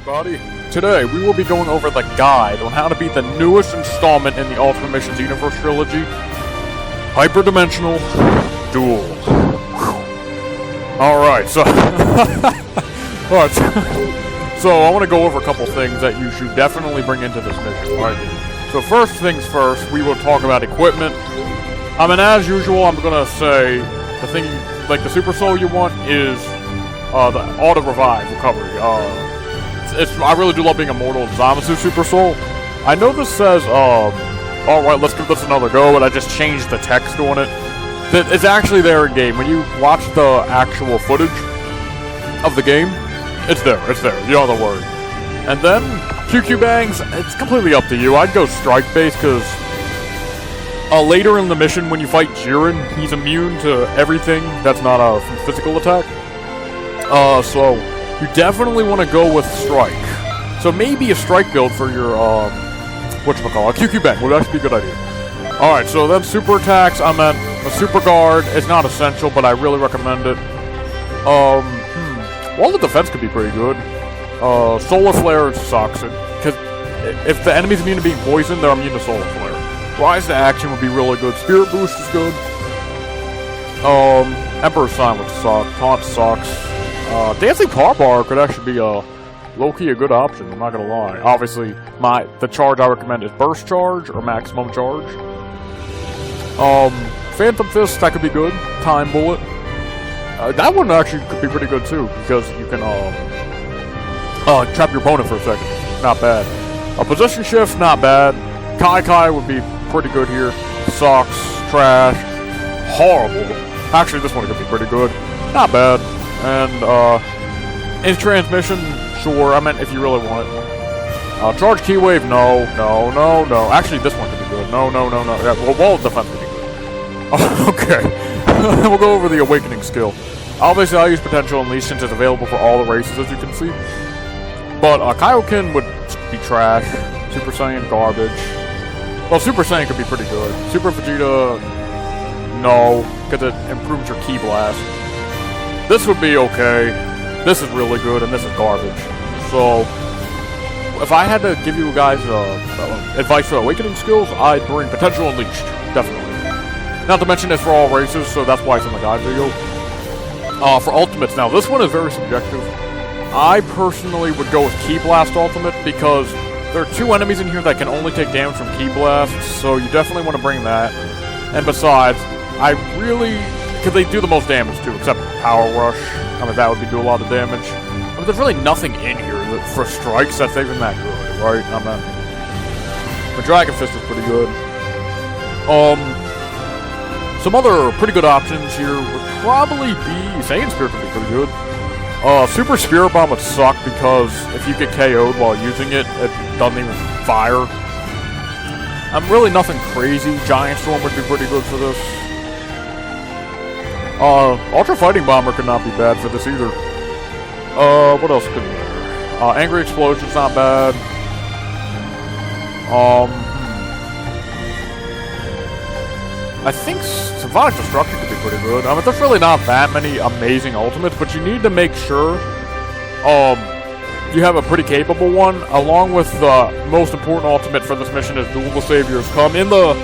everybody. Today, we will be going over the guide on how to beat the newest installment in the Ultimate Mission Xenoverse trilogy, Hyperdimensional Duel. Alright, so... Alright, so I want to go over a couple things that you should definitely bring into this mission, right? So first things first, we will talk about equipment. I mean, as usual, I'm gonna say the thing, like the Super Soul you want is the Auto Revive Recovery. I really do love being immortal in Zamasu Super Soul. I know this says, alright, let's give this another go, but I just changed the text on it. It's actually there in game. When you watch the actual footage of the game, it's there, you don't have to worry. And then, QQ Bangs, it's completely up to you. I'd go Strike Base, because later in the mission, when you fight Jiren, he's immune to everything that's not a physical attack. So you definitely want to go with Strike. So maybe a Strike build for your, whatchamacallit, QQ Bang would actually be a good idea. Alright, so then super attacks, I meant a Super Guard. It's not essential, but I really recommend it. Wall of Defense could be pretty good. Solar Flare sucks, because if the enemy's immune to being poisoned, they're immune to Solar Flare. Rise to Action would be really good. Spirit Boost is good. Emperor's Sign would suck. Taunt sucks. Dancing Power Bar could actually be low-key a good option, I'm not gonna lie. Obviously, the charge I recommend is Burst Charge or Maximum Charge. Phantom Fist, that could be good. Time Bullet. That one actually could be pretty good too, because you can trap your opponent for a second. Not bad. A Position Shift, not bad. Kai would be pretty good here. Sucks. Trash. Horrible. Actually, this one could be pretty good. Not bad. And, in transmission, sure. I meant if you really want it. Charge Key Wave, no. Actually, this one could be good. No. Yeah, well, Wall of Defense could be good. Okay. We'll go over the Awakening skill. Obviously, I use Potential Unleash since it's available for all the races, as you can see. But, Kaioken would be trash. Super Saiyan, garbage. Well, Super Saiyan could be pretty good. Super Vegeta, no, because it improves your Ki Blast. This would be okay. This is really good, and this is garbage. So, if I had to give you guys advice for Awakening skills, I'd bring Potential Unleashed, definitely. Not to mention it's for all races, so that's why it's in the guide video. For Ultimates, now this one is very subjective. I personally would go with Ki Blast Ultimate, because there are 2 enemies in here that can only take damage from Ki Blast, so you definitely want to bring that. And besides, I really... because they do the most damage too, except Power Rush. I mean, that would do a lot of damage. I mean, there's really nothing in here for strikes that's even that good, right? I mean, but Dragon Fist is pretty good. Some other pretty good options here would probably be... Saiyan Spirit could be pretty good. Super Spirit Bomb would suck because if you get KO'd while using it, it doesn't even fire. Really nothing crazy. Giant Storm would be pretty good for this. Ultra Fighting Bomber could not be bad for this either. What else could be there? Angry Explosion's not bad. I think Symphonic Destruction could be pretty good. I mean, there's really not that many amazing ultimates, but you need to make sure you have a pretty capable one, along with the most important ultimate for this mission is Duel the Saviors Come. In the,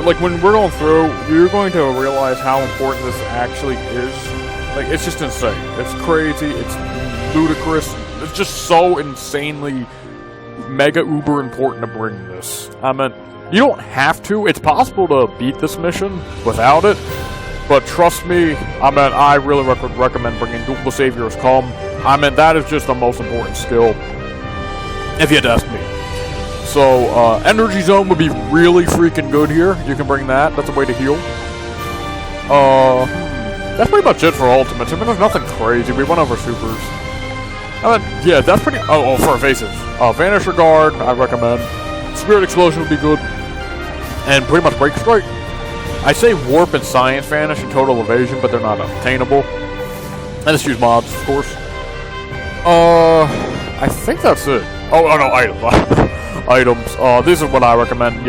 like, when we're going through, you're going to realize how important this actually is. Like, it's just insane. It's crazy. It's ludicrous. It's just so insanely mega uber important to bring this. I mean, you don't have to. It's possible to beat this mission without it. But trust me, I mean, I really recommend bringing Duel the Saviors Come. I mean, that is just the most important skill, if you had to ask me. So, Energy Zone would be really freaking good here. You can bring that. That's a way to heal. That's pretty much it for ultimates. I mean, there's nothing crazy. We went over supers. I mean, yeah, that's pretty... Oh, for evasives. Vanisher Guard, I recommend. Spirit Explosion would be good. And pretty much Break Strike. I say Warp and Science Vanish and Total Evasion, but they're not obtainable. And just use mods, of course. I think that's it. Oh no, items. Items. This is what I recommend.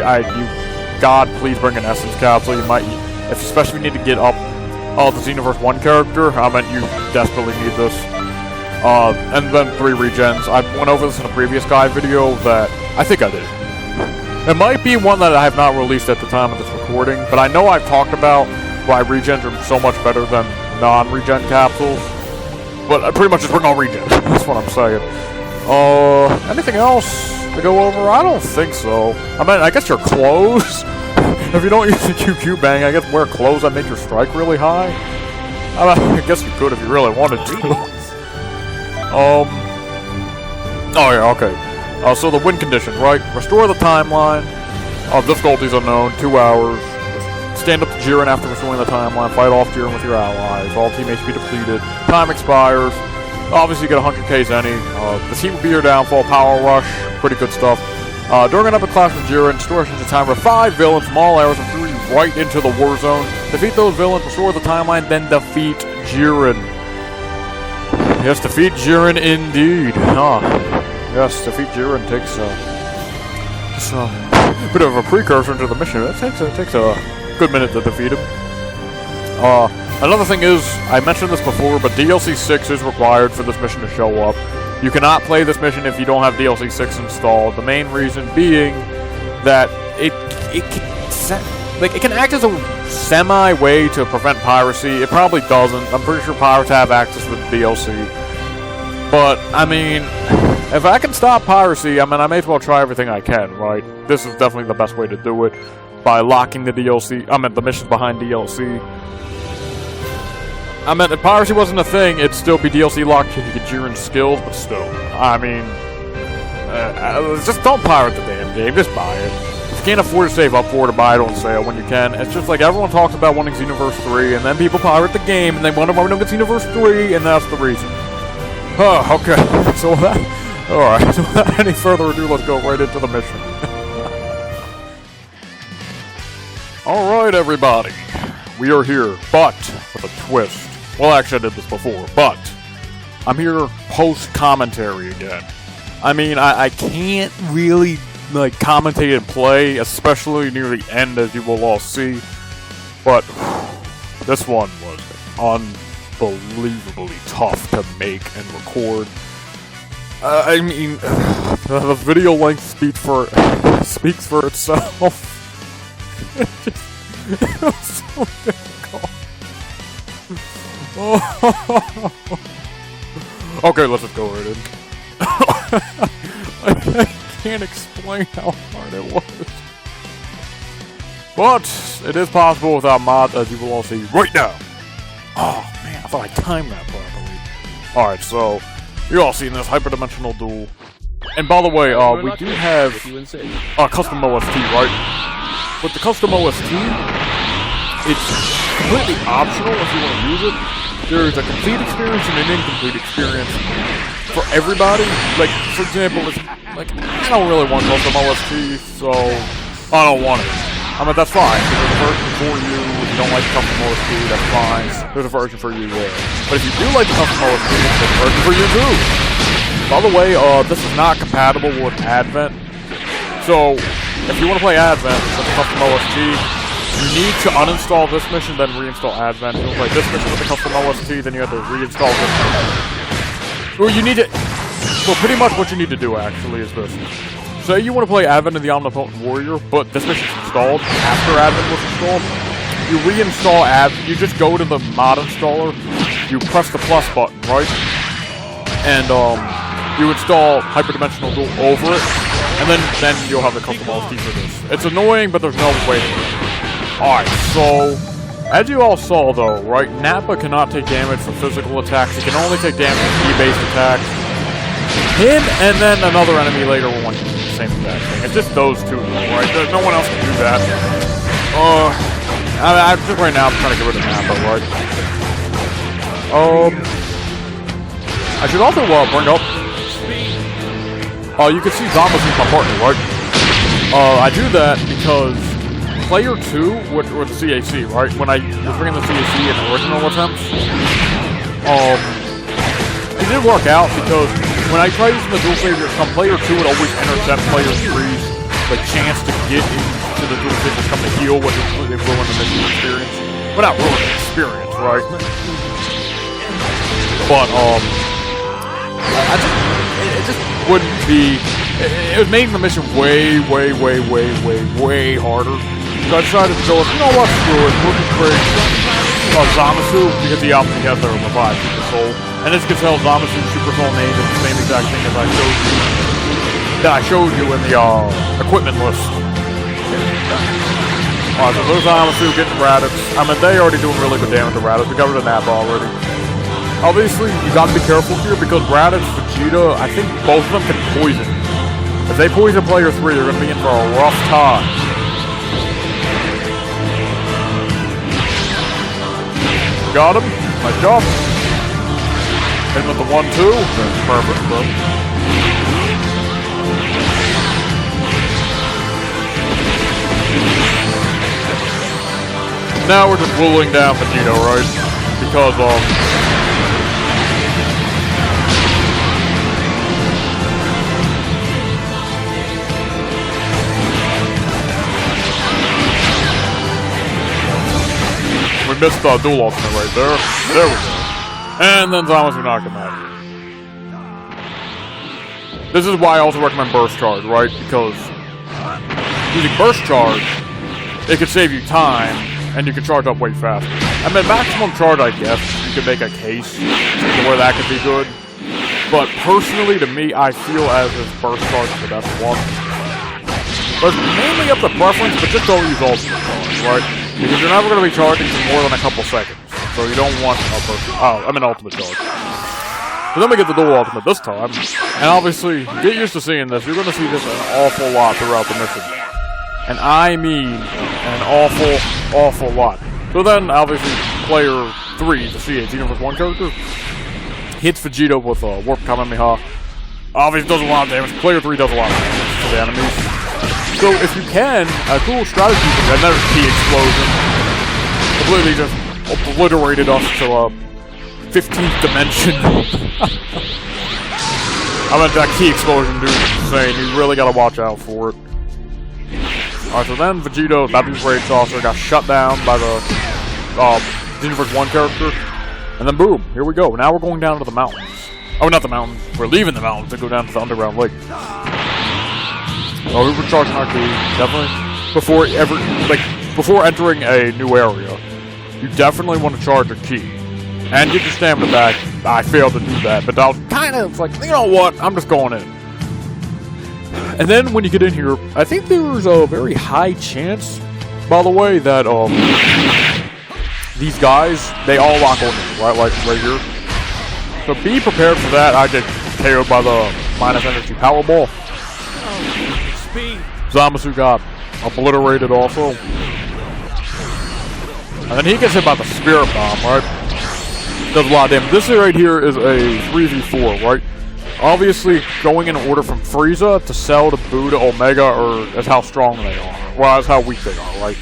God, please bring an Essence Capsule. You might, especially if you need to get up the Xenoverse 1 character. I mean, you desperately need this. and then 3 regens. I went over this in a previous guide video that I think I did. It might be one that I have not released at the time of this recording, but I know I've talked about why regens are so much better than non-regen capsules. But I pretty much just bring all regen. That's what I'm saying. Anything else to go over? I don't think so. I mean, I guess your clothes. If you don't use the QQ bang, I guess wear clothes that make your strike really high. I guess you could if you really wanted to. Oh yeah, okay. So the win condition, right? Restore the timeline. Difficulties unknown, 2 hours. Stand up to Jiren after restoring the timeline. Fight off Jiren with your allies. All team HP depleted. Time expires. Obviously, you get 100 Ks any. This heat will be your downfall. Power rush. Pretty good stuff. During an epic clash with Jiren, restore the time for 5 villains from all eras and threw you right into the war zone. Defeat those villains, restore the timeline, then defeat Jiren. Yes, defeat Jiren indeed. Yes, defeat Jiren takes a bit of a precursor to the mission. It takes a good minute to defeat him. Another thing is, I mentioned this before, but DLC 6 is required for this mission to show up. You cannot play this mission if you don't have DLC 6 installed. The main reason being that it can act as a semi-way to prevent piracy. It probably doesn't. I'm pretty sure pirates have access with DLC. But, I mean, if I can stop piracy, I mean, I may as well try everything I can, right? This is definitely the best way to do it. By locking the DLC, the missions behind DLC. I mean, if piracy wasn't a thing, it'd still be DLC locked and you get Jiren's skills, but still. I mean, just don't pirate the damn game, just buy it. If you can't afford to save up for it or buy it on sale when you can, it's just like everyone talks about wanting Xenoverse 3, and then people pirate the game, and they wonder why we don't get Xenoverse 3, and that's the reason. Okay, so that, alright, so without any further ado, let's go right into the mission. Alright, everybody, we are here, but with a twist. Well, actually, I did this before, but I'm here post-commentary again. I mean, I can't really, commentate and play, especially near the end, as you will all see. But this one was unbelievably tough to make and record. I mean, the video length speaks for itself. It was so difficult. Okay, let's just go right in. I can't explain how hard it was. But it is possible without mods, as you will all see right now. Oh man, I thought I timed that properly. Alright, so you all seen this Hyperdimensional Duel. And by the way, we do have custom OST, right? With the custom OST, it's completely optional if you want to use it. There's a complete experience and an incomplete experience for everybody. Like, for example, it's like, I don't really want custom OST, so I don't want it. I mean, that's fine. There's a version for you. If you don't like custom OST, that's fine. There's a version for you there. But if you do like the custom OST, there's a version for you too. By the way, this is not compatible with Advent. So, if you want to play Advent with the custom OST, you need to uninstall this mission, then reinstall Advent. If you want to play this mission with the custom OST, then you have to reinstall this mission. Well, pretty much what you need to do, actually, is this. Say you want to play Advent of the Omnipotent Warrior, but this mission's installed after Advent was installed. You reinstall Advent, you just go to the mod installer, you press the plus button, right? And, you install Hyperdimensional Duel over it, and then you'll have the custom OST for this. It's annoying, but there's no way to do it. Alright, so, as you all saw though, right, Nappa cannot take damage from physical attacks, he can only take damage from E-based attacks. Him, and then another enemy later will want to do the same exact thing. It's just those two, right? There's no one else can do that. I think right now I'm trying to get rid of Nappa, right? I should also bring up, you can see Zomba's my partner, right? I do that because Player 2 with CAC, right? When I was bringing the CAC in original attempts, it didn't work out because when I tried using the dual savior, Player 2 would always intercept Player 3's chance to get into the dual savior come to heal, which would completely ruin the mission experience. Well, not ruin the experience, right? But it just wouldn't be. It was making the mission way harder. So I decided to go with, you know what, screw it. We'll just break Zamasu, because he obviously has their revived Super Soul. And as you can tell, Zamasu's Super Soul name is the same exact thing as I showed you in the equipment list. Alright, so there's Zamasu getting Raditz. I mean, they already doing really good damage to Raditz. We covered the Nappa already. Obviously, you gotta be careful here because Raditz, Vegeta, I think both of them can poison. If they poison player 3, they're gonna be in for a rough time. Got him. Nice job. Hit him with the 1-2. That's perfect, bro. Now we're just whittling down Vegeta, right? Because we missed the dual ultimate right there. There we go. And then Zamasu knocked him out. This is why I also recommend Burst Charge, right? Because using Burst Charge, it can save you time, and you can charge up way faster. I mean, maximum charge, I guess, you could make a case where that could be good. But personally, to me, I feel as if Burst Charge is the best one. But it's mainly up to preference, but just don't use Ultimate Charge, right? Because you're never going to be charging for more than a couple seconds. So you don't want a Ultimate Charge. So then we get the dual ultimate this time. And obviously, get used to seeing this. You're going to see this an awful lot throughout the mission. And I mean an awful lot. So then, obviously, player 3, the C8 Xenoverse 1 character, hits Vegeta with a Warp Kamehameha. Obviously does a lot of damage. Player 3 does a lot of damage to the enemies. So if you can, a cool strategy is another key explosion. Completely just obliterated us to 15th dimension. I mean, that key explosion, dude, is insane. You really gotta watch out for it. Alright, so then Vegeta, Babu's Rage Saucer, got shut down by the Xenoverse 1 character. And then boom, here we go. Now we're going down to the mountains. Oh, not the mountains. We're leaving the mountains and go down to the underground lake. Oh, we were charging our key, definitely. Before entering a new area, you definitely want to charge your key. And get your stamina back. I failed to do that, but I was kind of like, you know what, I'm just going in. And then when you get in here, I think there's a very high chance, by the way, that these guys, they all lock on you, right? Like right here. So be prepared for that. I get KO'd by the minus energy power ball. Zamasu got obliterated also. And then he gets hit by the Spirit Bomb, right? Does a lot of damage. This right here is a 3v4, right? Obviously, going in order from Frieza to Cell to Buu to Omega is how strong they are. Well, that's how weak they are, right?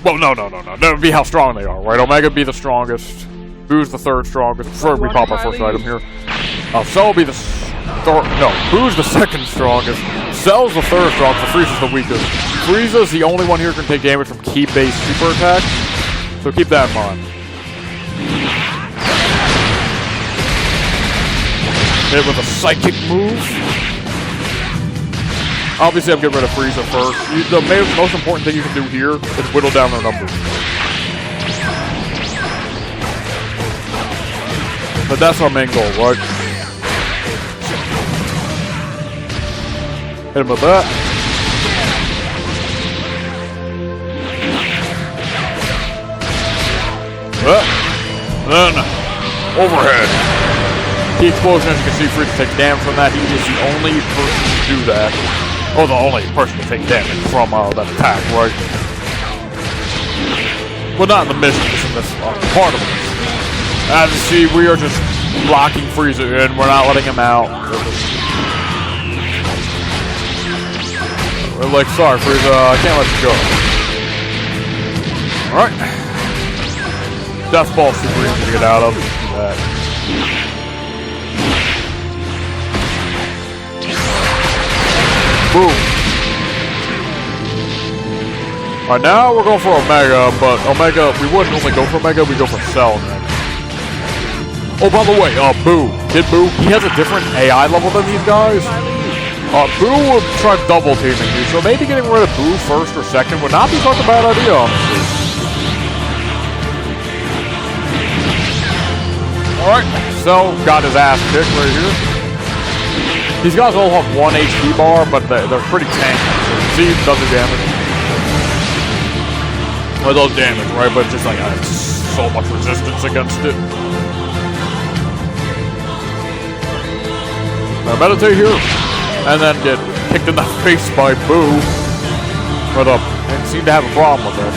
Well, no. That would be how strong they are, right? Omega would be the strongest. Buu's the third strongest. Before we pop our first item here. Cell will be the Buu's the second strongest. Cell's the third strongest. Frieza's the weakest. Frieza's the only one here who can take damage from key-based super attacks. So keep that in mind. Hit with a psychic move. Obviously, I'm getting rid of Frieza first. The most important thing you can do here is whittle down their numbers. But that's our main goal, right? Hit him with that. Then, overhead. Key explosion, as you can see, Frieza takes damage from that. He is the only person to do that. Or the only person to take damage from that attack, right? Well, not in the mission, just in this part of it. As you see, we are just blocking Frieza in. We're not letting him out. We're like, sorry, Frieza, I can't let you go. Alright. Death Ball super easy to get out of. Boom. Alright, now we're going for Omega, but Omega, we wouldn't only go for Omega, we go for Cell next. Oh, by the way, Boo, Kid Boo, he has a different AI level than these guys. Boo will try double teaming you, so maybe getting rid of Boo first or second would not be such a bad idea, honestly. Alright, so got his ass kicked right here. These guys all have 1 HP bar, but they're pretty tanky. See, it does the damage. Well, it does damage, right? But just like, so much resistance against it. Now meditate here, and then get kicked in the face by Boo. But didn't seem to have a problem with it.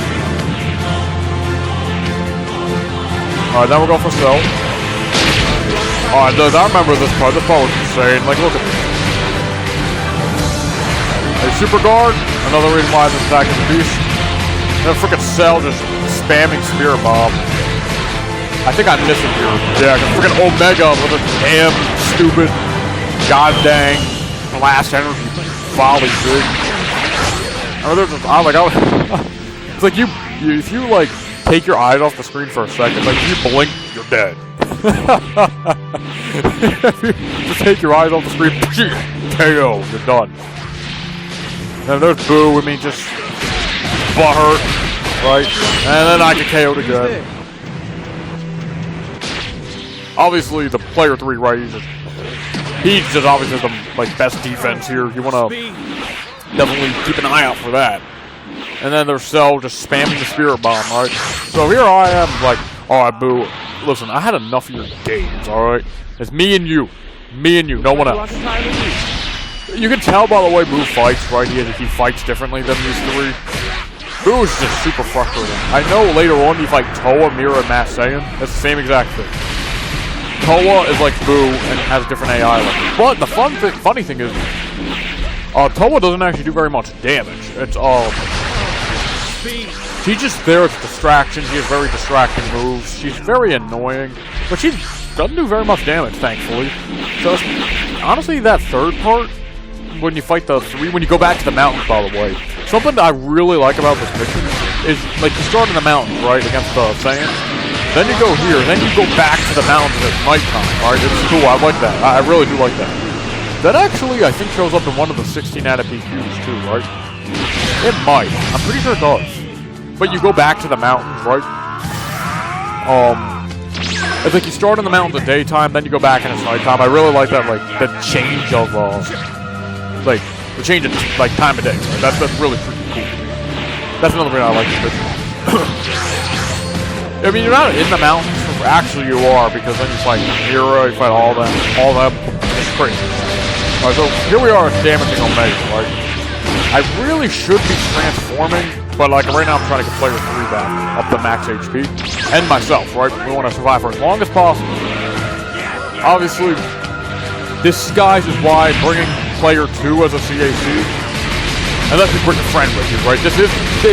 Alright, now we're going for Cell. Alright, dude, I remember this part. This part was insane. Like, look at this. A Super Guard, another reason why this attack is a beast. And frickin' Cell just spamming Spear Bomb. I think I missed it here. Yeah, frickin' Omega with a damn stupid, god dang, blast energy volley thing. It's like if you like take your eyes off the screen for a second, like if you blink, you're dead. Just take your eyes off the screen, KO, you're done. And there's Boo, I mean, just butthurt, right? And then I get KO'd again. Obviously, the player 3, right? He's just obviously the best defense here. You want to definitely keep an eye out for that. And then there's Cell just spamming the Spirit Bomb, right? So here I am, like, alright, Boo. Listen, I had enough of your games, alright? It's me and you, no one else. You can tell by the way Boo fights, right? He fights differently than these 3. Boo is just super frustrating. I know later on you fight Toa, Mira, and Mass Saiyan. That's the same exact thing. Toa is like Boo and has different AI levels. But the funny thing is, Toa doesn't actually do very much damage. It's she's just there as a distraction. She has very distracting moves. She's very annoying, but she doesn't do very much damage, thankfully. So honestly, that third part, when you fight the 3, when you go back to the mountains, by the way, something that I really like about this mission is, like, you start in the mountains, right, against the Saiyans. Then you go here, then you go back to the mountains at nighttime, right? It's cool, I like that. I really do like that. That actually, I think, shows up in one of the 16 added PQs, too, right? It might. I'm pretty sure it does. But you go back to the mountains, right? It's like you start in the mountains at daytime, then you go back and it's nighttime. I really like that, like, the change of, like, the change of, like, time of day, right? That's really pretty cool. That's another reason I like this mission. I mean, you're not in the mountains, actually you are, because then you fight Mira, you fight all them. It's crazy. Alright, so here we are damaging Omega, right? I really should be transforming, but like right now I'm trying to get player 3 back, up to max HP, and myself, right? We want to survive for as long as possible. Obviously, this, guys, is why bringing player 2 as a CAC, unless you bring a friend with you, right? This is,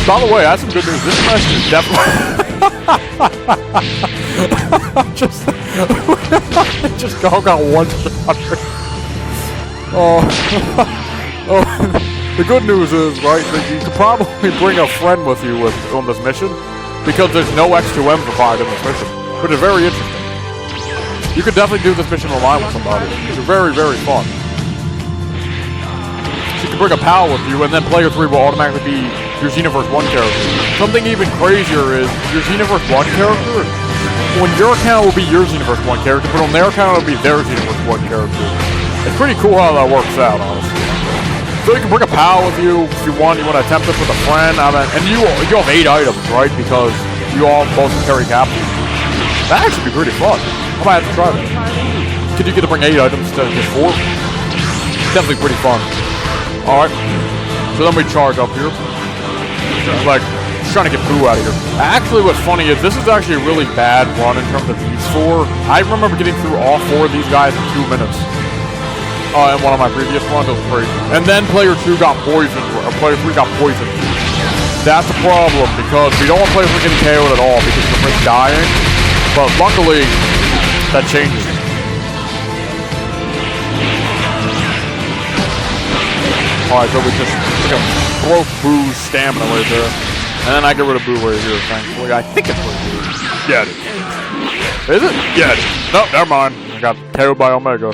by the way, that's some good news. This mission is definitely... just got 100. The good news is, right, that you could probably bring a friend with you on this mission, because there's no X2M provided in this mission, which is very interesting. You could definitely do this mission online with somebody. It's very, very fun. You can bring a pal with you, and then player 3 will automatically be your Xenoverse 1 character. Something even crazier is, your Xenoverse 1 character, on your account will be your Xenoverse 1 character, but on their account it will be their Xenoverse 1 character. It's pretty cool how that works out, honestly. So you can bring a pal with you if you want. You want to attempt this with a friend. I mean, and you have 8 items, right? Because you all both carry capsules. That actually be pretty fun. I might have to try that. Could you get to bring 8 items instead of just 4? Definitely pretty fun. Alright. So then we charge up here. Like, just trying to get Boo out of here. Actually, what's funny is this is actually a really bad run in terms of these 4. I remember getting through all 4 of these guys in 2 minutes. In one of my previous runs, it was crazy. And then player 2 got poisoned, or player 3 got poisoned. That's a problem, because we don't want player 3 getting KO'd at all, because we're dying. But luckily, that changes. Alright, so we just broke Boo's stamina right there. And then I get rid of Boo right here, thankfully. I think it's right here. Yeah, it is. Is it? Yeah. No, never mind. I got KO'd by Omega.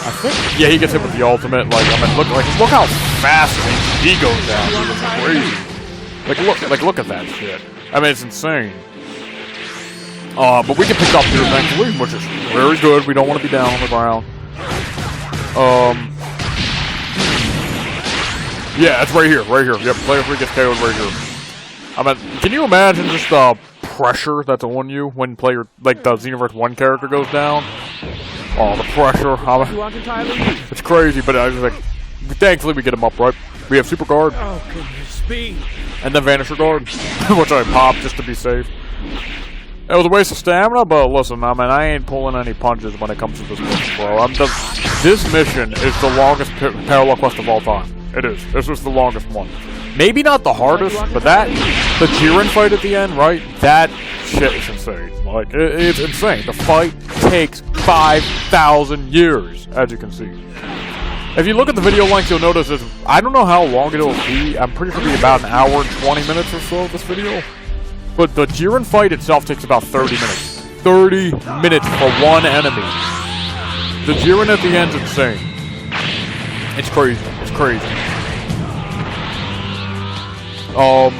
I think. Yeah, he gets hit with the ultimate. Like, I mean, look how fast he goes down. It's crazy. Look at that shit. I mean, it's insane. But we can pick up here thankfully, which is very good. We don't want to be down on the ground. Yeah, it's right here. Yep, player 3 gets KO'd right here. I mean, can you imagine just the pressure that's on you when player, like the Xenoverse 1 character goes down? Oh, the pressure. It's crazy, but I was like, thankfully we get him up, right? We have Super Guard. Oh, goodness, speed. And then Vanisher Guard, which I popped just to be safe. It was a waste of stamina, but listen, I mean, I ain't pulling any punches when it comes to this mission, bro. This mission is the longest parallel quest of all time. It is. This was the longest one. Maybe not the hardest, but the Jiren fight at the end, right? That shit is insane. Like, it's insane. The fight takes 5,000 years, as you can see. If you look at the video length, you'll notice this. I don't know how long it'll be. I'm pretty sure it'll be about an hour and 20 minutes or so, this video. But the Jiren fight itself takes about 30 minutes. 30 minutes for one enemy. The Jiren at the end's insane. It's crazy. It's crazy. So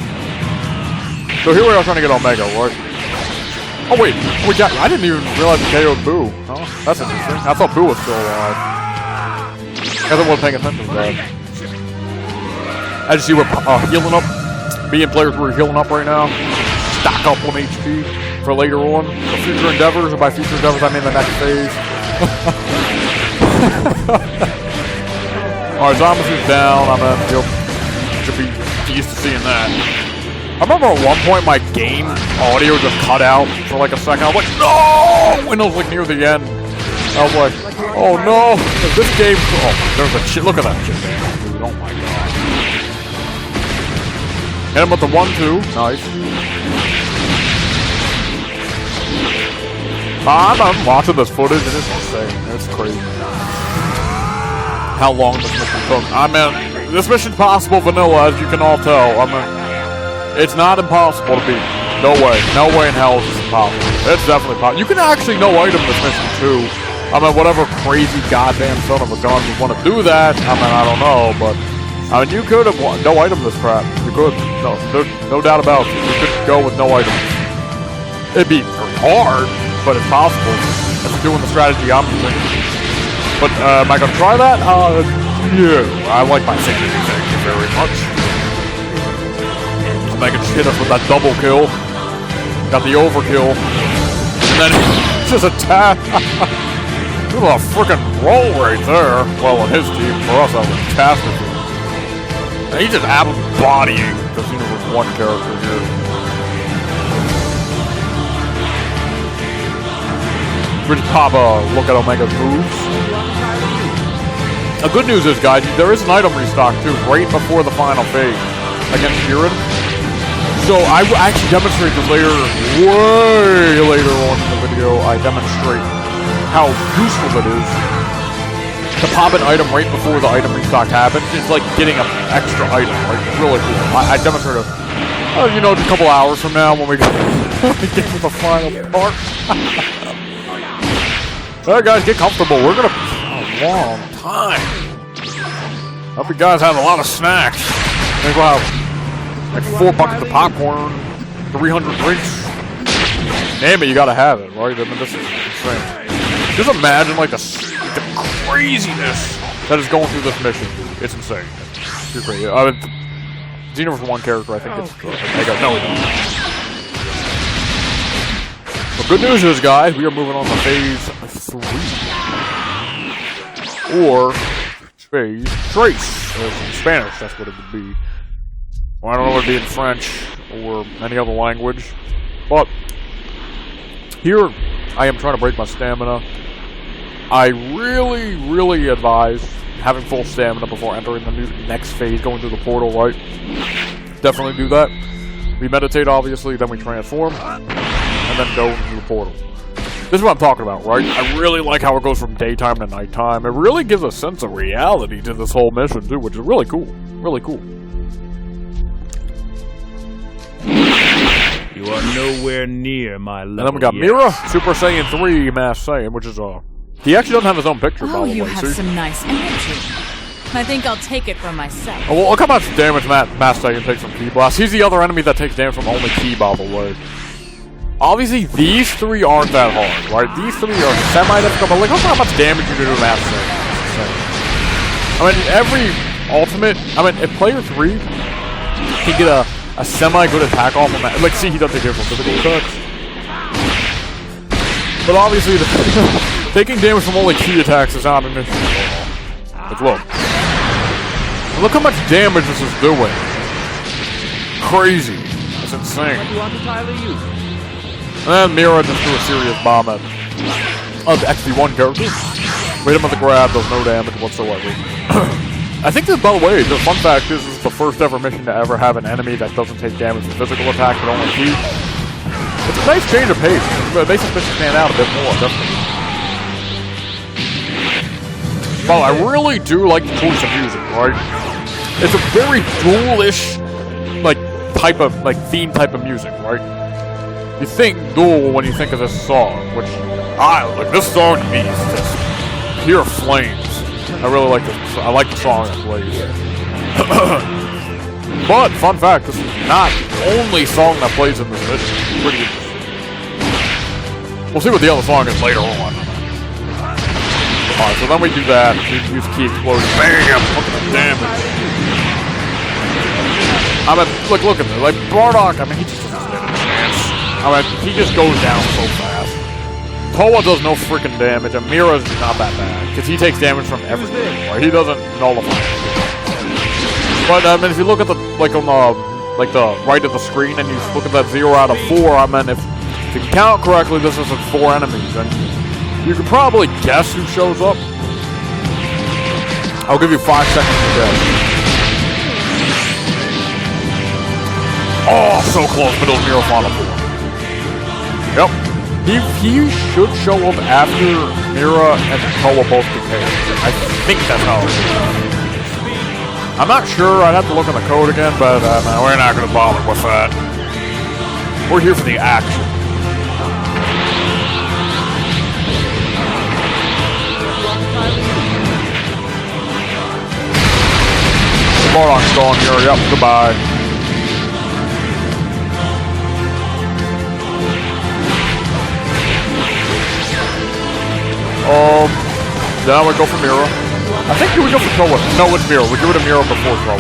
here we are trying to get Omega, right? Oh wait, I didn't even realize we KO'd Boo. Oh, that's interesting. I thought Boo was still alive. I wasn't paying attention to that. As you see, we're healing up. Me and players were healing up right now. Stock up on HP for later on. For future endeavors, and by future endeavors I mean the next phase. Alright, Zombies is down. Should be used to seeing that. I remember at one point my game audio just cut out for like a second. I was like, no! And it was like near the end. I was like, oh no! This game. Oh, there's a shit. Look at that shit, man. Dude, oh my god. Hit him with the 1-2. Nice. I'm watching this footage and it's insane. It's crazy. How long this mission took. I mean, this mission's possible vanilla, as you can all tell. I mean, it's not impossible to beat. No way. No way in hell is this impossible. It's definitely possible. You can actually no item this mission too. I mean, whatever crazy goddamn son of a gun would want to do that, I mean, I don't know, but I mean, you could have no item this crap. You could. No doubt about it. You could go with no items. It'd be pretty hard, but it's possible. If you're doing the strategy I'm using. But am I gonna try that? Yeah. I like my sanity, thank you very much. Omega just hit us with that double kill. Got the overkill. And then just attack. Look at a freaking roll right there. Well, on his team, for us, that was catastrophe. And he's just bodying the Xenoverse 1 character here. We just pop a look at Omega's moves. The good news is, guys, there is an item restock too, right before the final phase against Jiren. So I actually demonstrate this later, way later on in the video. I demonstrate how useful it is to pop an item right before the item restock happens. It's like getting an extra item, like really cool. I demonstrate it, you know, just a couple hours from now when we get to the final part. Alright guys, get comfortable. We're gonna a long time. Hope you guys have a lot of snacks. I think we'll have like 4 buckets of popcorn, 300 drinks. Damn it, you gotta have it, right? I mean, this is insane. Just imagine like the craziness that is going through this mission. It's insane. It's crazy. Xenoverse 1 character, I think it's no. But good news is, guys, we are moving on to phase 3. Or phase trace. In Spanish, that's what it would be. Well, I don't know what it would be in French or any other language. But here, I am trying to break my stamina. I really, really advise having full stamina before entering the next phase, going through the portal, right? Definitely do that. We meditate, obviously, then we transform, and then go into the portal. This is what I'm talking about, right? I really like how it goes from daytime to nighttime. It really gives a sense of reality to this whole mission, too, which is really cool. Really cool. You are nowhere near my level. And then we got Mira, Super Saiyan 3 Mass Saiyan, which is he actually doesn't have his own picture, by the way. You have some nice energy. I think I'll take it for myself. Oh, well, look how much damage Mass Saiyan takes from Ki Blast. He's the other enemy that takes damage from only Ki, by the way. Obviously, these three aren't that hard, right? These three are semi-difficult, but look how much damage you do to Mass Saiyan. I mean, every ultimate, if player 3 can get a semi-good attack off of that, like, see, he doesn't take damage from physical attacks. But obviously, taking damage from only Ki attacks is not an issue. Let's look. And look how much damage this is doing. Crazy. That's insane. And then Mira just threw a serious bomb at the XP1 character. Made him with the grab, does no damage whatsoever. I think this, by the way, the fun fact is this is the first ever mission to ever have an enemy that doesn't take damage from physical attack but only Ki. It's a nice change of pace. It makes this mission stand out a bit more, definitely. Well, I really do like the choice of music, right? It's a very duelish, type of, theme type of music, right? You think Duel when you think of this song, which, this song means just pure flames. I really like this. I like the song it plays. But, fun fact, this is not the only song that plays in this mission. It's pretty interesting. We'll see what the other song is later on. Alright, so then we do that. We use Ki Explosion. Bam! Look at the damage. Look at this. Bardock, he just doesn't stand a chance. He just goes down so fast. Toa does no freaking damage, and Mira's not that bad, because he takes damage from everything. Right? He doesn't nullify it. But, if you look at the, on the right of the screen, and you look at that 0 out of 4, if you count correctly, this is 4 enemies, and you can probably guess who shows up. I'll give you 5 seconds to guess. Oh, so close, but it was Mira Final Form. Yep. He should show up after Mira and Toa both decay. I think that's how it is. I'm not sure. I'd have to look in the code again, but we're not going to bother with that. We're here for the action. Bardock's gone here. Yep, goodbye. Then I would go for Mira. I think you would go for Toa. No, it's Mira. We get rid of Mira before Toa.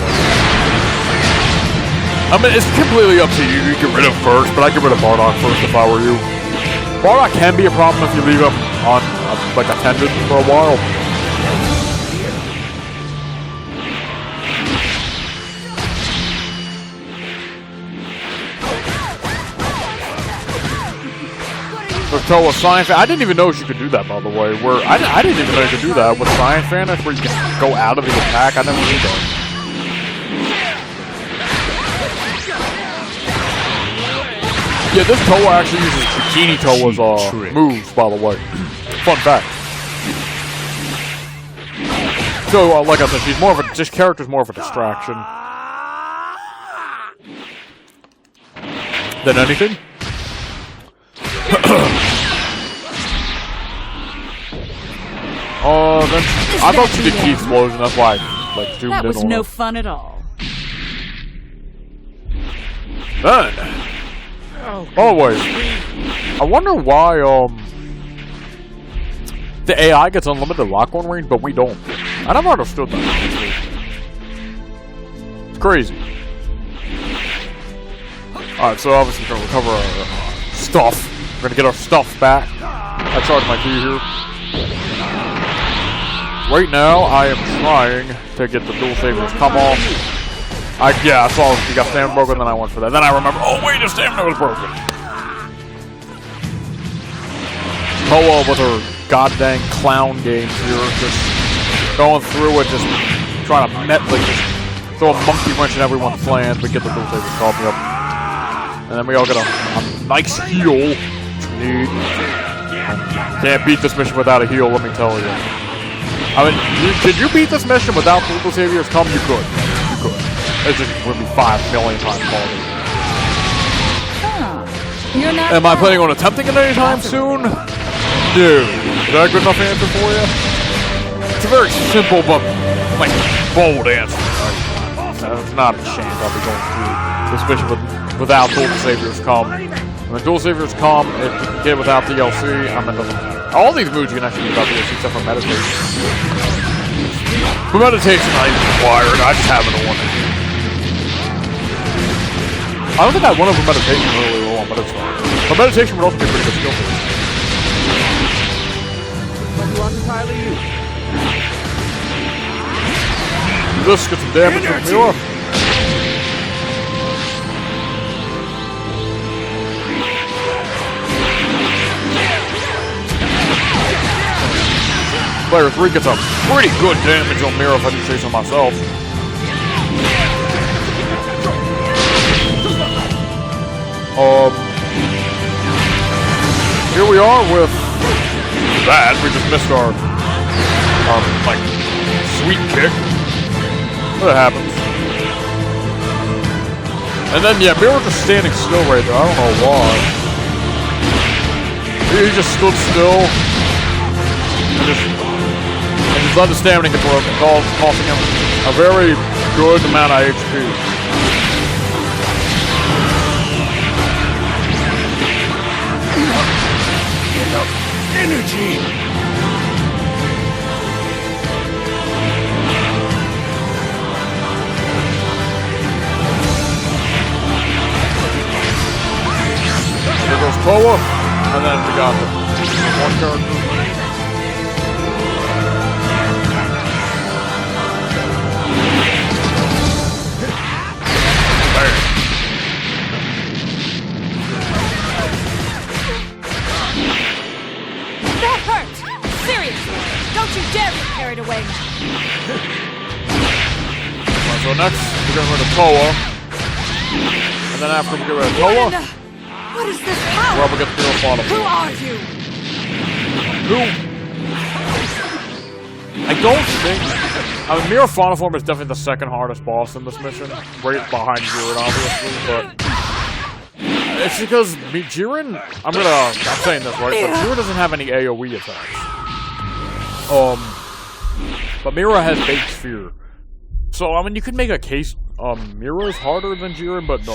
It's completely up to you. You get rid of first, but I'd get rid of Bardock first if I were you. Bardock can be a problem if you leave him on, attended for a while. With Toa Science Fan. I didn't even know she could do that, by the way. I didn't even know you could do that with Science Vanish, where you can go out of the attack. I never knew that. Yeah, this Toa actually uses Bikini Toa's moves, by the way. Fun fact. So, like I said, she's more of this character's more of a distraction than anything. Then I thought she did Ki Explosion, that's why I zoomed in on That was her. no fun at all. Then, always, I wonder why, the AI gets unlimited lock-on range, but we don't. I never understood that. It's crazy. Alright, so obviously we're gonna recover our stuff. We're gonna get our stuff back. I charged my key here. Right now, I am trying to get the dual sabers come off. I saw you got stamina broken, then I went for that. Then I remember, oh wait, the stamina was broken. Toa with her goddamn clown games here, just going through it, just trying to just throw a monkey wrench in everyone's plans, but get the dual sabers coffee up. And then we all get a nice heal. Need. Can't beat this mission without a heal, let me tell you. Could you beat this mission without the dual saviors come? You could. You could. It's just going to be 5 million times harder. You're not. Am I planning on attempting it anytime soon? No. Is that a good enough answer for you? It's a very simple but, like, bold answer. It's not a chance I'll be going through this mission without Duel Saviors come. When Duel Saviors come, if you can get it without DLC, it doesn't matter. All these moves you can actually get without DLC except for meditation. For meditation, not even required. I just happen to want it. I don't think I went over meditation earlier on, but it's fine. But meditation would also be a pretty good skill for this. This gets some damage from Mira. Player 3 gets a pretty good damage on Mira if I do say so myself. Here we are with that. We just missed our like, sweet kick. But it happens. And then, yeah, Mira just standing still right there. I don't know why. He just stood still. And just let the stamina get broken, costing him a very good amount of HP. Energy! There goes Koa, and then we got one character. Away now. So next, we're going to go to Koa. And then after we get rid of Koa, what is this power? we're up against Mira Faunapor. Who are you? I don't think... I mean, Mira Faunapor is definitely the second hardest boss in this mission. Right behind Jiren, obviously, but... It's because Jiren... I'm saying this right, but Jiren doesn't have any AoE attacks. But Mira has Baked Sphere. So, I mean, you could make a case, Mira is harder than Jiren, but no.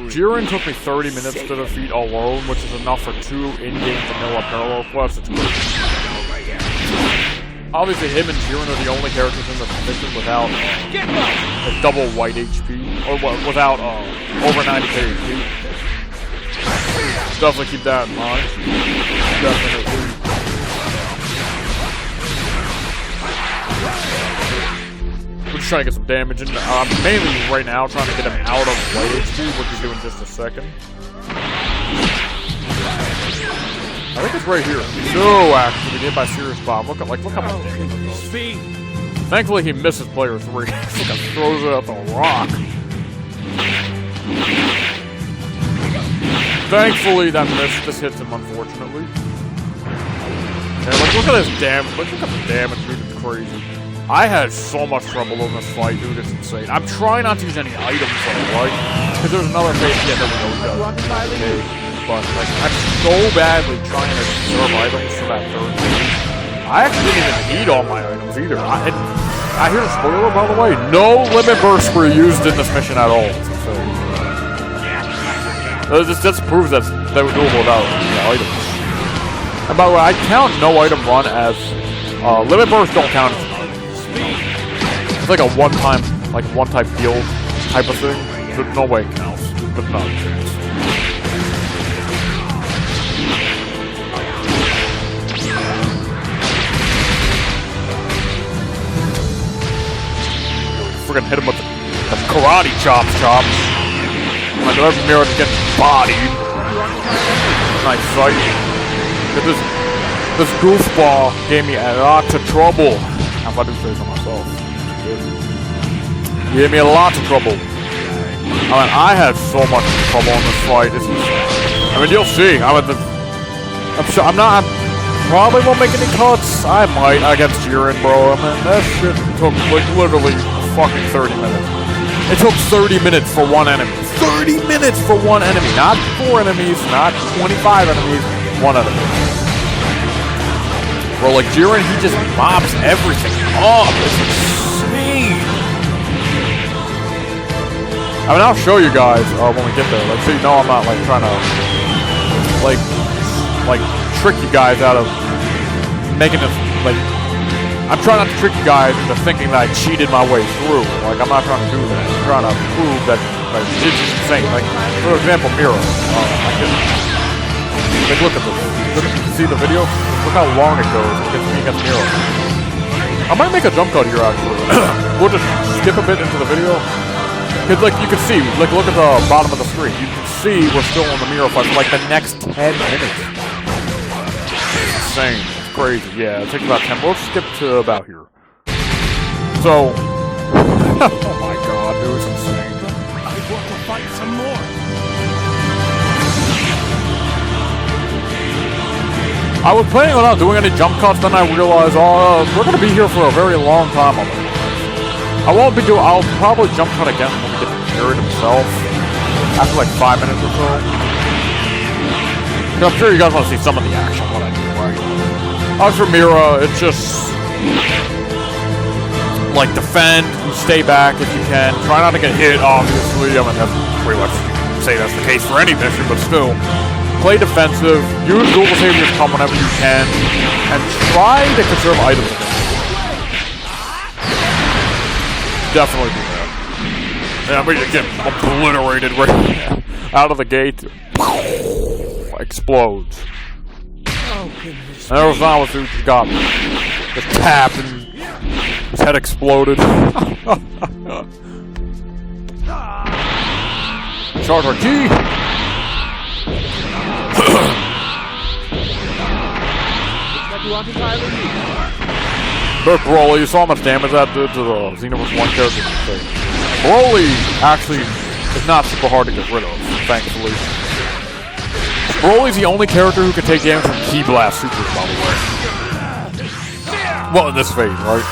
Jiren took me 30 minutes to defeat alone, which is enough for 2 in-game vanilla parallel quests. It's great. Obviously, him and Jiren are the only characters in this mission without a double white HP, or without over 90k HP. Definitely keep that in mind. Definitely. We're just trying to get some damage in. Mainly right now, trying to get him out of white HP, which we'll do in just a second. I think it's right here. No, actually, we get by Serious Bomb. Look how much damage. Thankfully, he misses player 3. Fucking throws it at the rock. Thankfully, that miss just hits him, unfortunately. And like, look at this damage. Look at the damage, dude. It's crazy. I had so much trouble in this fight, dude. It's insane. I'm trying not to use any items, though, right? Because there's another phase that we know does. But like, I'm so badly trying to conserve items for that third phase. I actually didn't even need all my items either. I hear a spoiler, by the way. No limit bursts were used in this mission at all. So, this just proves that they were doable without items. And by the way, I count no item run as limit bursts don't count. It's like a one-time deal type of thing. There's no way it counts. But not a chance. Freaking hit him with the karate chops. Like every mirror to get bodied. Nice fight. This goofball gave me a lot of trouble. If I do say so myself. He gave me a lot of trouble. I mean, I had so much trouble in this fight. I mean, you'll see. I probably won't make any cuts. I might against Jiren, bro. I mean, that shit took like literally fucking 30 minutes. It took 30 minutes for one enemy. 30 minutes for one enemy. Not 4 enemies, not 25 enemies, one enemy. Bro, like Jiren, he just mobs everything up. It's insane. I mean, I'll show you guys when we get there. Like, so you know I'm not like trying to like trick you guys out of making this like. I'm trying not to trick you guys into thinking that I cheated my way through. Like, I'm not trying to do that. I'm trying to prove that like it's just insane. Like, for example, Mira. Like, look at this. See the video? Look how long it goes against me against Mira. I might make a jump cut here actually. We'll just skip a bit into the video. Cause like you can see, like look at the bottom of the screen. You can see we're still in the Mira fight for like the next 10 minutes. It's insane. It's crazy. Yeah, it takes about 10. We'll skip to about here. So, oh my god, dude, it's insane. I want to fight some more. I was planning on not doing any jump cuts, then I realized, we're gonna be here for a very long time on this. I'll probably jump cut again when we get to Jared himself. After like 5 minutes or so. I'm sure you guys want to see some of the action, what I do, right? As for Mira, it's just like defend, stay back if you can. Try not to get hit, obviously. I mean, that's pretty much, you can say that's the case for any mission, but still. Play defensive, use dual saviors come whenever you can, and try to conserve items. Definitely do that. Yeah, but you get obliterated right out of the gate. Explodes. Oh, goodness. And there was Zamasu just got just tapped and his head exploded. Charge our key. But Broly, you saw how much damage that did to the Xenoverse 1 character. Broly actually is not super hard to get rid of, thankfully. Broly's the only character who can take damage from Ki Blast Supers, by the way. Well, in this phase, right?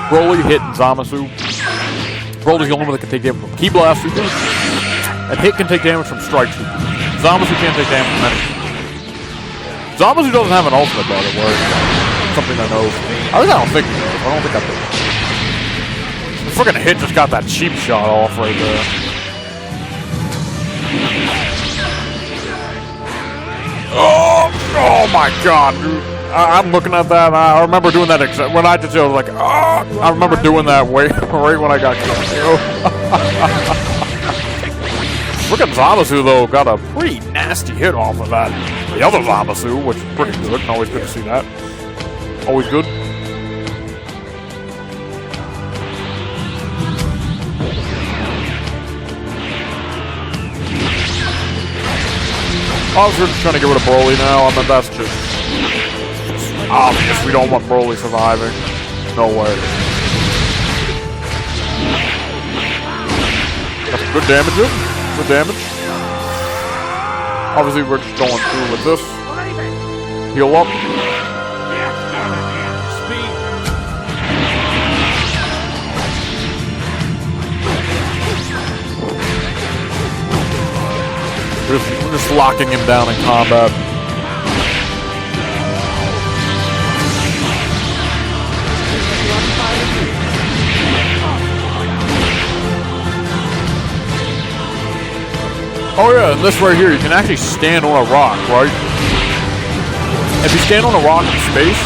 Broly hitting Zamasu. Broly's the only one that can take damage from Ki Blast Supers. And Hit can take damage from Strike Supers. Zamasu can't take damage from anything. Zamasu doesn't have an ultimate, by the way. Something I know. I don't think I do. The freaking Hit just got that cheap shot off right there. Oh my god, dude. I'm looking at that. I remember doing that when I did it. I was like, oh, I remember doing that right when I got killed. Frickin' Zamasu, though, got a pretty nasty hit off of that. The other Zamasu, which is pretty good. Always good to see that. Always good. I was just trying to get rid of Broly now. I mean, that's just obvious. We don't want Broly surviving. No way. Got some good damage in. Good damage. Obviously, we're just going through with this. Heal up. We're just locking him down in combat. Oh yeah, and this right here, you can actually stand on a rock, right? If you stand on a rock in space,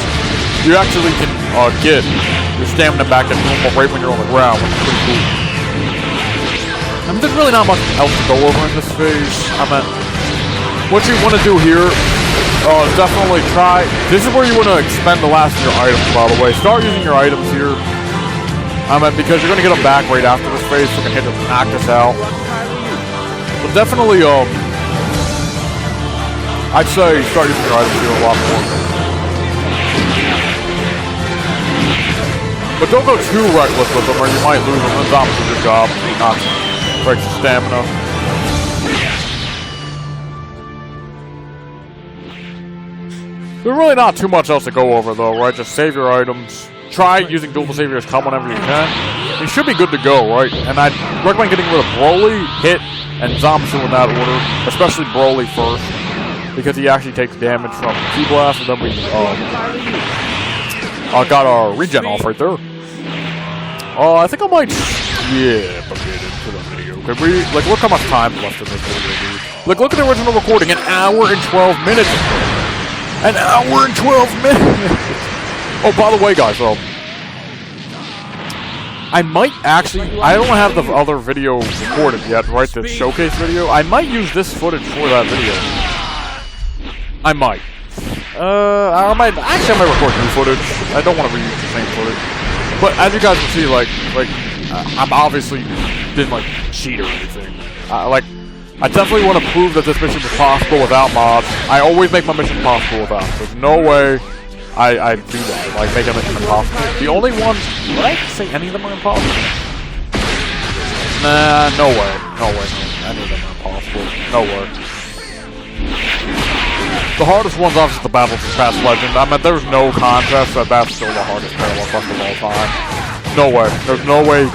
you actually can get your stamina back at normal right when you're on the ground, which is pretty cool. I mean, there's really not much else to go over in this phase. I mean, what you want to do here is definitely try. This is where you want to expend the last of your items, by the way. Start using your items here. I mean, because you're going to get them back right after this phase, so you can hit them, knock this out. But definitely, I'd say start using your items here a lot more. But don't go too reckless with them, or you might lose them. That's obviously your job. Breaks your stamina. There's really not too much else to go over, though, right? Just save your items. Try using dual saviors come whenever you can. he should be good to go, right? And I'd recommend getting rid of Broly, Hit, and Zamasu in that order, especially Broly first, because he actually takes damage from Ki Blast, and then we got our regen off right there. I think I might skip a bit into the video. Could we, like, look how much time left in this video, dude. Like, look at the original recording, 1 hour and 12 minutes. 1 hour and 12 minutes. Oh, by the way, guys, I might actually, I don't have the other video recorded yet, right, the showcase video. I might use this footage for that video. I might. I might record new footage. I don't want to reuse the same footage. But as you guys can see, like, I'm obviously didn't, like, cheat or anything. I definitely want to prove that this mission is possible without mods. I always make my mission possible without. There's no way I do that, like, make a mission impossible. The only one, would I say any of them are impossible? Nah, no way. No way, man. Any of them are impossible. No way. The hardest one's obviously the Battle for Past Legend. I mean, there's no contest that that's still the hardest parallel quest of all time. No way. There's no way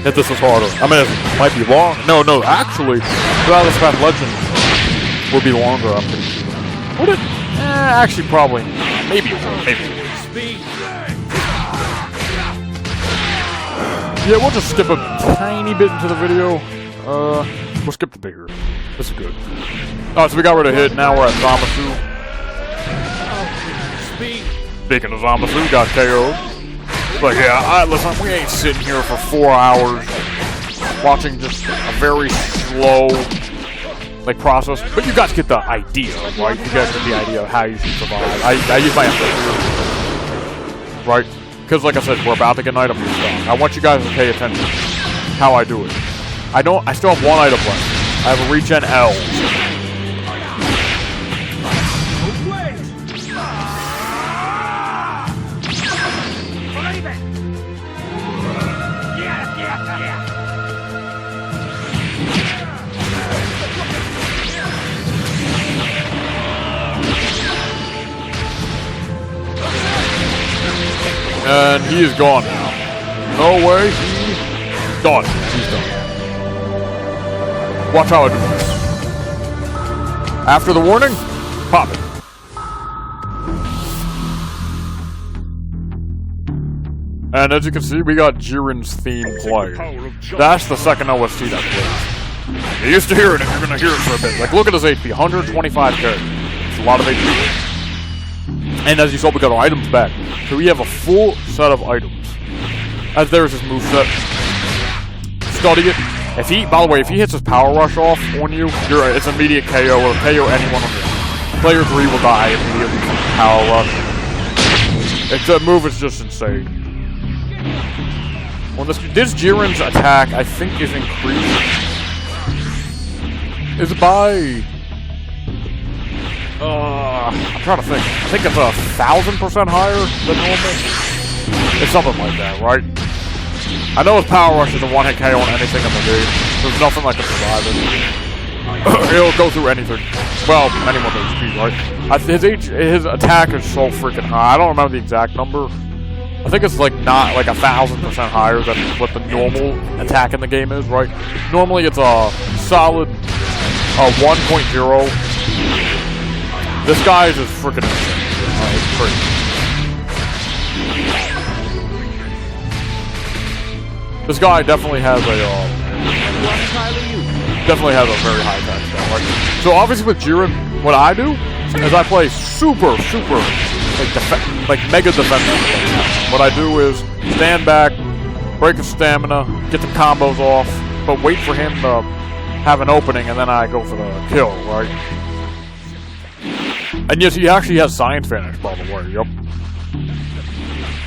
that this is harder. I mean, it might be long. No, actually, Battle for Past Legend would be longer, I'm pretty sure. Would it? Actually, probably. Maybe it will. Maybe it will. Yeah, we'll just skip a tiny bit into the video. We'll skip the bigger. This is good. Oh, so we got rid of Hit. Now we're at Zamasu. Speaking of Zamasu, got KO'd. But yeah, listen, we ain't sitting here for 4 hours watching just a very slow, like, process. But you guys get the idea, right? You guys get the idea of how you should survive. I use my empathy, right? Because, like I said, we're about to get an item restock. I want you guys to pay attention to how I do it. I still have 1 item left. I have a regen L. And he is gone now. No way, he's done. He's done. Watch how I do this. After the warning, pop it. And as you can see, we got Jiren's theme playing. That's the second OST that plays. You used to hear it, and you're gonna hear it for a bit. Like, look at his HP, 125k. It's a lot of HP. And as you saw, we got our items back. So we have a full set of items. As there's his moveset. Study it. If he, by the way, if he hits his power rush off on you, it's immediate KO or KO anyone on you. Player 3 will die immediately from power rush. The move is just insane. Well, this Jiren's attack, I think, is increased. Is it by? I'm trying to think. I think it's 1,000% higher than normal. It's something like that, right? I know his power rush is a one-hit KO on anything in the game. There's nothing like a survivor. He'll go through anything. Well, anyone with HP, right? His attack is so freaking high. I don't remember the exact number. I think it's like not like 1,000% higher than what the normal attack in the game is, right? Normally it's a solid 1.0. This guy is just freaking insane. It's crazy. This guy definitely has a very high attack stat, right? So obviously with Jiren, what I do is I play super like mega defensive. What I do is stand back, break his stamina, get the combos off, but wait for him to have an opening, and then I go for the kill, right? And yes, he actually has Science Vanish, by the way, yep.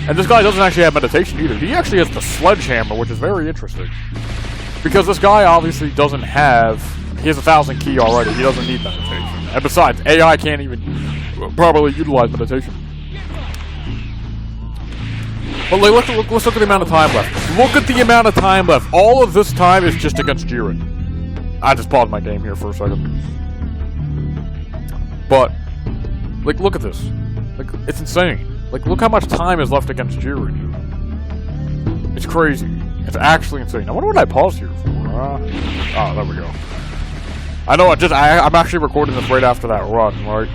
And this guy doesn't actually have meditation either. He actually has the Sledgehammer, which is very interesting. Because this guy obviously doesn't have... He has 1,000 ki already. He doesn't need meditation. And besides, AI can't even properly utilize meditation. But like, let's look at the amount of time left. Look at the amount of time left. All of this time is just against Jiren. I just paused my game here for a second. But, like, look at this. Like, it's insane. Like, look how much time is left against Jiren. It's crazy. It's actually insane. I wonder what I paused here for. Oh, there we go. I know. I'm actually recording this right after that run, right?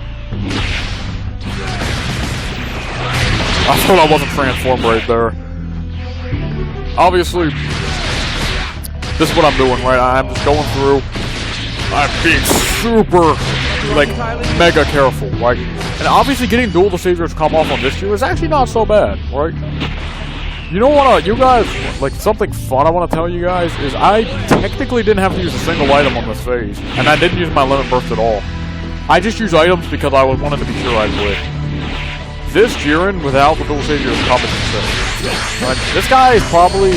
I thought I wasn't transformed right there. Obviously, this is what I'm doing, right? I'm just going through. I'm being super, like, mega careful, right? And obviously, getting Duel of the Saviors come off on this tier is actually not so bad, right? You know what, you guys, like, something fun I want to tell you guys is I technically didn't have to use a single item on this phase, and I didn't use my limit burst at all. I just used items because I wanted to be sure I'd win. This Jiren without the Duel Savior is probably insane. This guy is probably,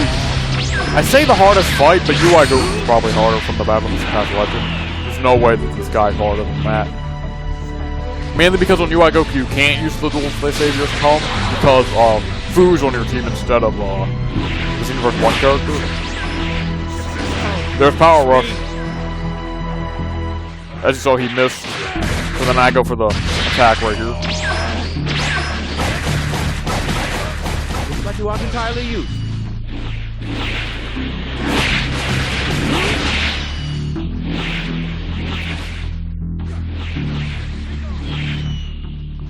I say the hardest fight, but UI Goku is probably harder from the Battle of the Past Legend. There's no way that this guy's harder than that. Mainly because on UI Goku you can't use the Duel Savior's come because Fu's on your team instead of the Xenoverse 1 character. There's Power Rush. As you saw, he missed. So then I go for the attack right here. Looks like you aren't entirely used.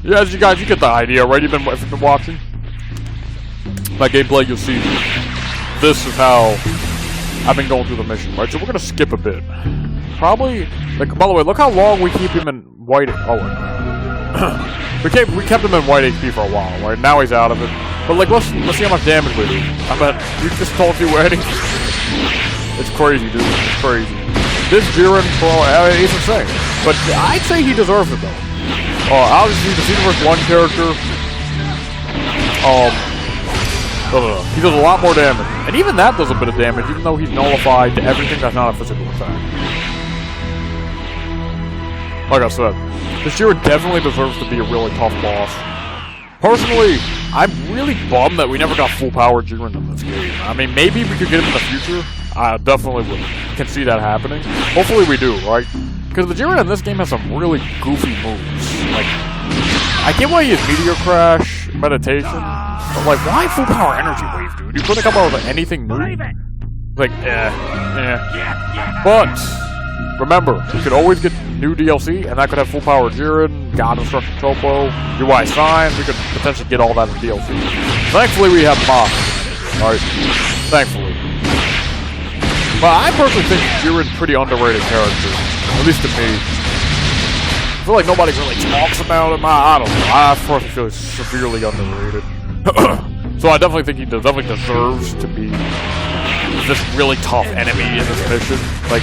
Yeah, as you guys, you get the idea, right? If you've been watching my gameplay, you'll see this is how I've been going through the mission, right? So we're gonna skip a bit. Probably, like, by the way, look how long we keep him in white. Oh, wait. we kept him in white HP for a while, right? Now he's out of it. But like, let's see how much damage we do. I bet you just told you Eddie. It's crazy, dude. It's crazy. This Jiren, bro, he's insane. But I'd say he deserves it though. Obviously, the Xenoverse 1 character, he does a lot more damage. And even that does a bit of damage, even though he's nullified to everything that's not a physical attack. Like I said, this Jiren definitely deserves to be a really tough boss. Personally, I'm really bummed that we never got full power Jiren in this game. I mean, maybe we could get him in the future. I definitely can see that happening. Hopefully we do, right? Because the Jiren in this game has some really goofy moves. Like, I get why he has Meteor Crash, Meditation, but like, why full power Energy Wave, dude? You couldn't come up with anything new? Like, But, remember, you could always get new DLC, and that could have full power Jiren, God Destruction Topo, UI Sign, we could potentially get all that in DLC. Thankfully, we have Mach. Alright, thankfully. But I personally think Jiren's a pretty underrated character. At least to me. I feel like nobody really talks about him. I don't know. I personally feel he's severely underrated. So I definitely think he definitely deserves to be this really tough enemy in this mission. Like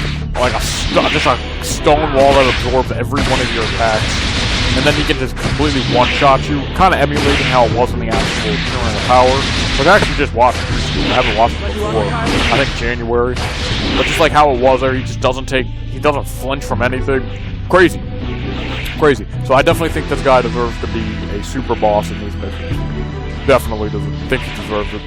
just a stone wall that absorbs every one of your attacks. And then he can just completely one-shot you. Kind of emulating how it was in the actual Turn of Power. Like I actually just watched it recently. I haven't watched it before. I think January. But just like how it was there, he doesn't flinch from anything. Crazy. Crazy. So I definitely think this guy deserves to be a super boss in these missions. Definitely think he deserves it.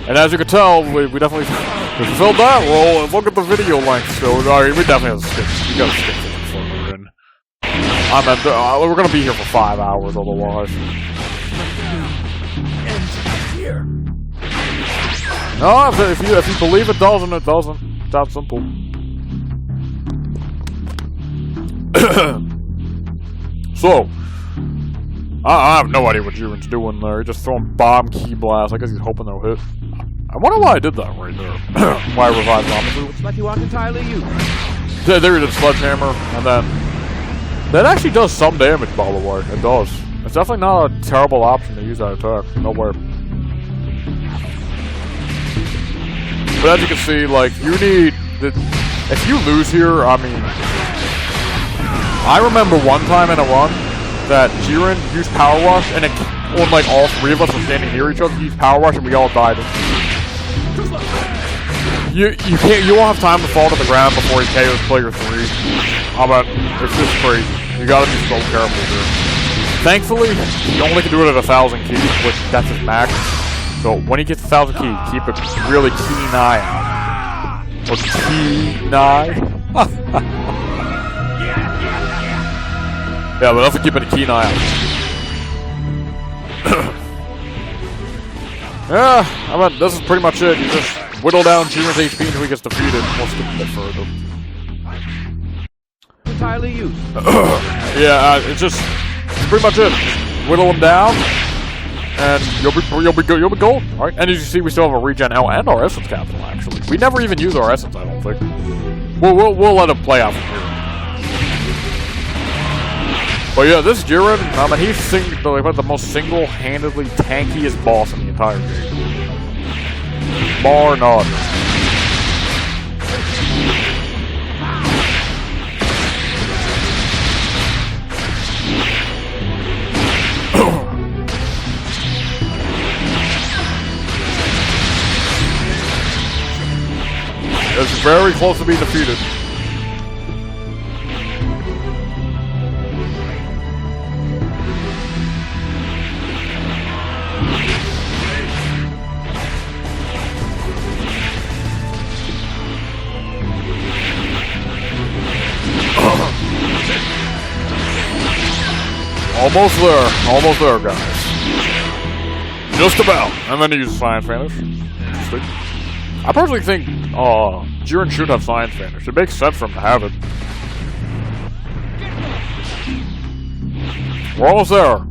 And as you can tell, we definitely fulfilled that role. And look at the video length. So we definitely have to skip. You gotta skip it further in. We're gonna be here for 5 hours otherwise. No, if you believe it doesn't, it doesn't. It's that simple. So, I have no idea what Jiren's doing there. He's just throwing bomb key blasts. I guess he's hoping they'll hit. I wonder why I did that right there. Why I revived Zamasu. Looks like you aren't entirely used. There he did Sledgehammer, and then that actually does some damage, by the way. It does. It's definitely not a terrible option to use that attack. Nowhere. But as you can see, like, if you lose here, I mean, I remember one time in a run that Jiren used Power Rush, and when like all three of us were standing near each other, he used Power Rush, and we all died. You won't have time to fall to the ground before he KOs player 3. It's just crazy. You gotta be so careful here. Thankfully, he only can do it at 1,000 keys, which that's his max. So when he gets 1,000 keys, keep a really keen eye out. Or keen eye? Yeah, but definitely keep a keen eye out. Yeah, I mean, this is pretty much it. You just whittle down Jiren's HP until he gets defeated. We'll skip a bit further. Entirely used. Yeah, it's pretty much it. Whittle him down, and you'll be good. You'll be gold. All right. And as you see, we still have a regen L and our essence capital. Actually, we never even use our essence. I don't think. We'll let him play out from here. But yeah, this Jiren, I mean, he's the most single-handedly tankiest boss in the entire game. Bar none. It's very close to being defeated. Almost there, guys. Just about. And then he uses Science Vanish. Interesting. I personally think Jiren should have Science Vanish. It makes sense for him to have it. We're almost there.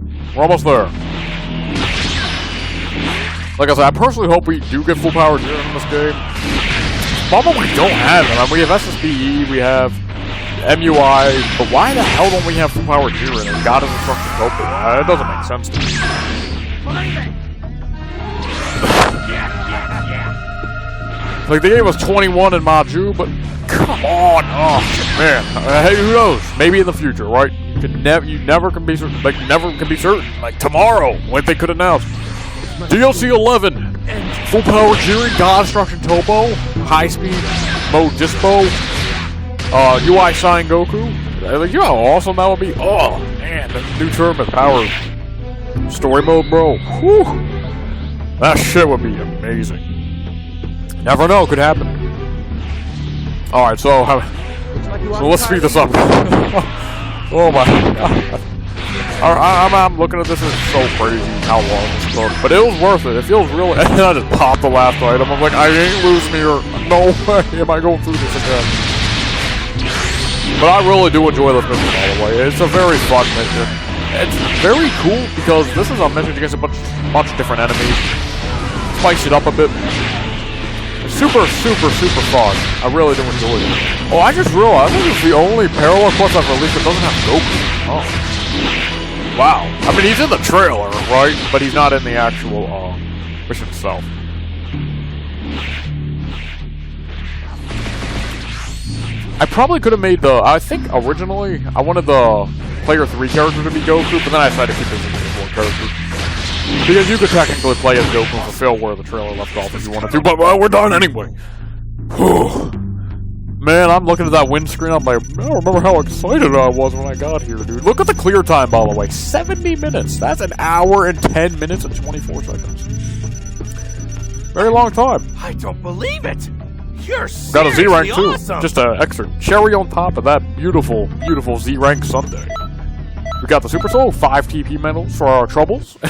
Like I said, I personally hope we do get full power Jiren in this game. Problem we don't have it. I mean, we have SSBE, we have MUI, but why the hell don't we have full power Jiren and God is Destruction Topo? It doesn't make sense to me. Like, they gave us 21 in Maju, but come on! Oh, man. Hey, who knows? Maybe in the future, right? You never can be certain. Like, never can be certain. Like, tomorrow, like they could announce. DLC 11. Full power Jiren, God Destruction Topo, high speed mode Dispo, UI Sign Goku. Like, you know how awesome that would be? Oh, man. The new tournament power. Story mode, bro. Whew. That shit would be amazing. Never know, could happen. Alright, so let's speed this up. Oh my god. I'm looking at this, it's so crazy how long this took. But it was worth it. It feels real. And I just popped the last item. I'm like, I ain't losing here. No way am I going through this again. But I really do enjoy this mission, by the way. It's a very fun mission. It's very cool because this is a mission against a bunch of different enemies. Spice it up a bit. Super fun. I really do enjoy it. Oh, I just realized this is the only parallel quest I've released that doesn't have Goku. Oh. Wow. I mean, he's in the trailer, right? But he's not in the actual mission itself. I probably could have made I think originally, I wanted the Player 3 character to be Goku, but then I decided to keep it as one character. Because you could technically play as Goku and fulfill where the trailer left off if you wanted to, but we're done anyway. Whew. Man, I'm looking at that windscreen, I'm like, I don't remember how excited I was when I got here, dude. Look at the clear time, by the way. 70 minutes. That's an hour and 10 minutes and 24 seconds. Very long time. I don't believe it! You're got a Z rank too. Awesome. Just an extra cherry on top of that beautiful Z rank sundae. We got the Super Soul, 5 TP medals for our troubles. 5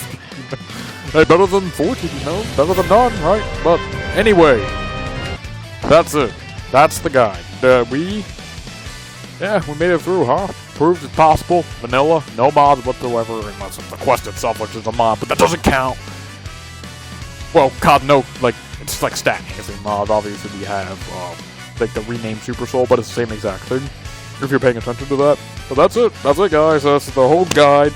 TP medals. Hey, better than 4 TP medals. Better than none, right? But anyway, that's it. That's the guide. We made it through, huh? Proved it's possible. Vanilla, no mods whatsoever, unless it's the quest itself, which is a mod, but that doesn't count. Well, God, no, like, it's like stat enhancing mods. Obviously, we have, like, the renamed Super Soul, but it's the same exact thing, if you're paying attention to that. But that's it, guys. That's the whole guide.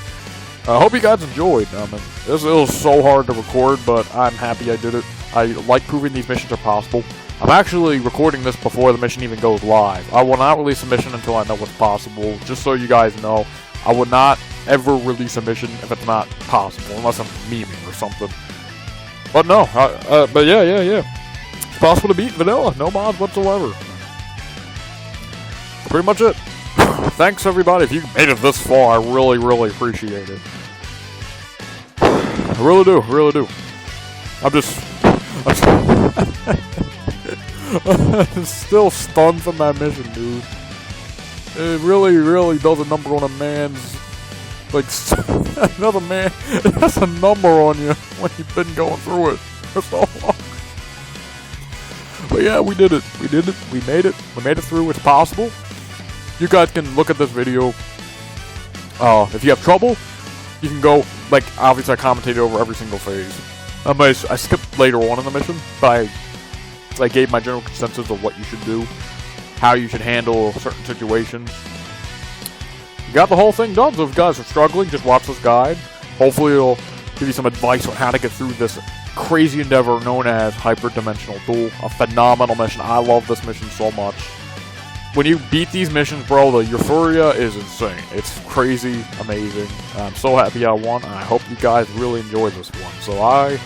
I hope you guys enjoyed. It was so hard to record, but I'm happy I did it. I like proving these missions are possible. I'm actually recording this before the mission even goes live. I will not release a mission until I know what's possible, just so you guys know. I would not ever release a mission if it's not possible, unless I'm memeing or something. But no, but yeah. It's possible to beat Vanilla, no mods whatsoever. Pretty much it. Thanks everybody, if you made it this far, I really appreciate it. I really do. I'm still stunned from that mission, dude. It really does a number on a man's Like, another man, that's a number on you when you've been going through it for so long. But yeah, we did it. We did it. We made it. We made it through. It's possible. You guys can look at this video. If you have trouble, you can go, like, obviously I commentated over every single phase. I skipped later on in the mission, but I gave my general consensus of what you should do, how you should handle certain situations. You got the whole thing done, so if you guys are struggling, just watch this guide. Hopefully it'll give you some advice on how to get through this crazy endeavor known as Hyperdimensional Duel. A phenomenal mission. I love this mission so much. When you beat these missions, bro, the euphoria is insane. It's crazy, amazing. I'm so happy I won, and I hope you guys really enjoyed this one. So I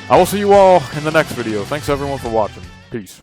will see you all in the next video. Thanks everyone for watching. Peace.